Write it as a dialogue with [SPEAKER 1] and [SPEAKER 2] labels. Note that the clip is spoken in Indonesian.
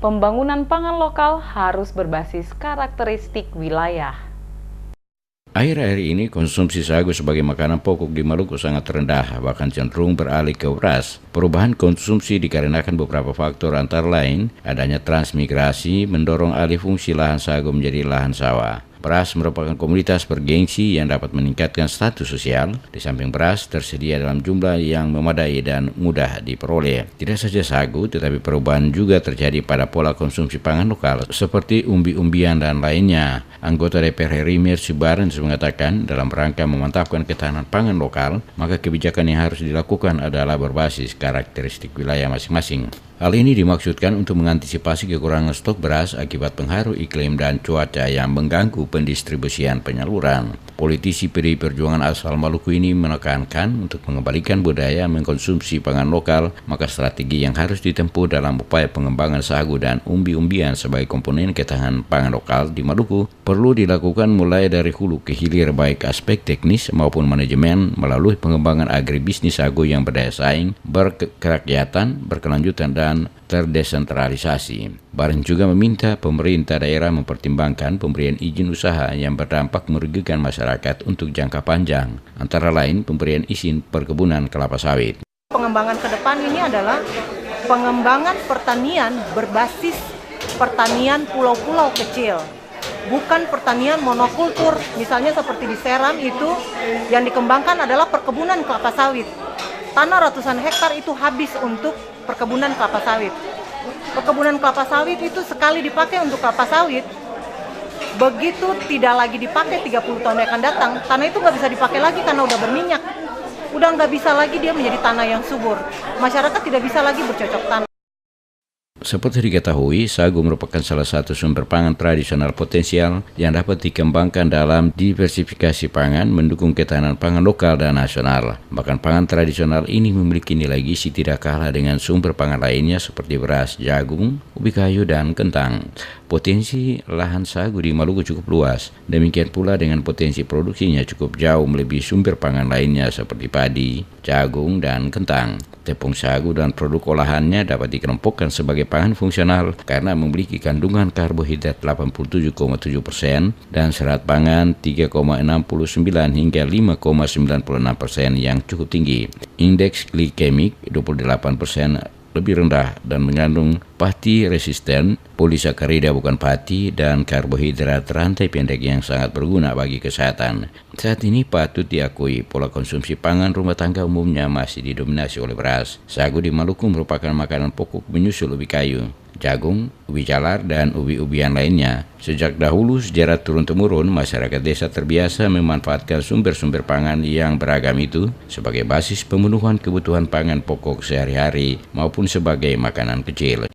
[SPEAKER 1] pembangunan pangan lokal harus berbasis karakteristik wilayah.
[SPEAKER 2] Akhir-akhir ini konsumsi sagu sebagai makanan pokok di Maluku sangat rendah, bahkan cenderung beralih ke beras. Perubahan konsumsi dikarenakan beberapa faktor, antara lain adanya transmigrasi mendorong alih fungsi lahan sagu menjadi lahan sawah. Beras merupakan komoditas bergengsi yang dapat meningkatkan status sosial. Di samping beras tersedia dalam jumlah yang memadai dan mudah diperoleh. Tidak saja sagu, tetapi perubahan juga terjadi pada pola konsumsi pangan lokal seperti umbi-umbian dan lainnya. Anggota DPR RI Mercy Barens mengatakan dalam rangka memantapkan ketahanan pangan lokal, maka kebijakan yang harus dilakukan adalah berbasis karakteristik wilayah masing-masing. Hal ini dimaksudkan untuk mengantisipasi kekurangan stok beras akibat pengaruh iklim dan cuaca yang mengganggu pendistribusian penyaluran. Politisi PDI Perjuangan asal Maluku ini menekankan untuk mengembalikan budaya mengkonsumsi pangan lokal, maka strategi yang harus ditempuh dalam upaya pengembangan sagu dan umbi-umbian sebagai komponen ketahanan pangan lokal di Maluku perlu dilakukan mulai dari hulu ke hilir, baik aspek teknis maupun manajemen melalui pengembangan agribisnis sagu yang berdaya saing, berkerakyatan, berkelanjutan, dan terdesentralisasi. Bareng juga meminta pemerintah daerah mempertimbangkan pemberian izin usaha yang berdampak merugikan masyarakat untuk jangka panjang, antara lain pemberian izin perkebunan kelapa sawit.
[SPEAKER 3] Pengembangan ke depan ini adalah pengembangan pertanian berbasis pertanian pulau-pulau kecil, bukan pertanian monokultur. Misalnya seperti di Seram itu yang dikembangkan adalah perkebunan kelapa sawit. Tanah ratusan hektar itu habis untuk perkebunan kelapa sawit. Perkebunan kelapa sawit itu sekali dipakai untuk kelapa sawit, begitu tidak lagi dipakai 30 tahun yang akan datang, tanah itu nggak bisa dipakai lagi karena udah berminyak. Udah nggak bisa lagi dia menjadi tanah yang subur. Masyarakat tidak bisa lagi bercocok tanam.
[SPEAKER 2] Seperti diketahui, sagu merupakan salah satu sumber pangan tradisional potensial yang dapat dikembangkan dalam diversifikasi pangan, mendukung ketahanan pangan lokal dan nasional. Bahkan pangan tradisional ini memiliki nilai gizi tidak kalah dengan sumber pangan lainnya seperti beras, jagung, ubi kayu, dan kentang. Potensi lahan sagu di Maluku cukup luas, demikian pula dengan potensi produksinya cukup jauh melebihi sumber pangan lainnya seperti padi, jagung, dan kentang. Tepung sagu dan produk olahannya dapat dikelompokkan sebagai pangan fungsional karena memiliki kandungan karbohidrat 87,7% dan serat pangan 3,69 hingga 5,96% yang cukup tinggi. Indeks glikemik 28% lebih rendah dan mengandung pati resisten, polisakarida bukan pati, dan karbohidrat rantai pendek yang sangat berguna bagi kesehatan. Saat ini patut diakui pola konsumsi pangan rumah tangga umumnya masih didominasi oleh beras. Sagu di Maluku merupakan makanan pokok menyusul ubi kayu, jagung, ubi jalar, dan ubi-ubian lainnya. Sejak dahulu sejarah turun-temurun, masyarakat desa terbiasa memanfaatkan sumber-sumber pangan yang beragam itu sebagai basis pemenuhan kebutuhan pangan pokok sehari-hari maupun sebagai makanan kecil.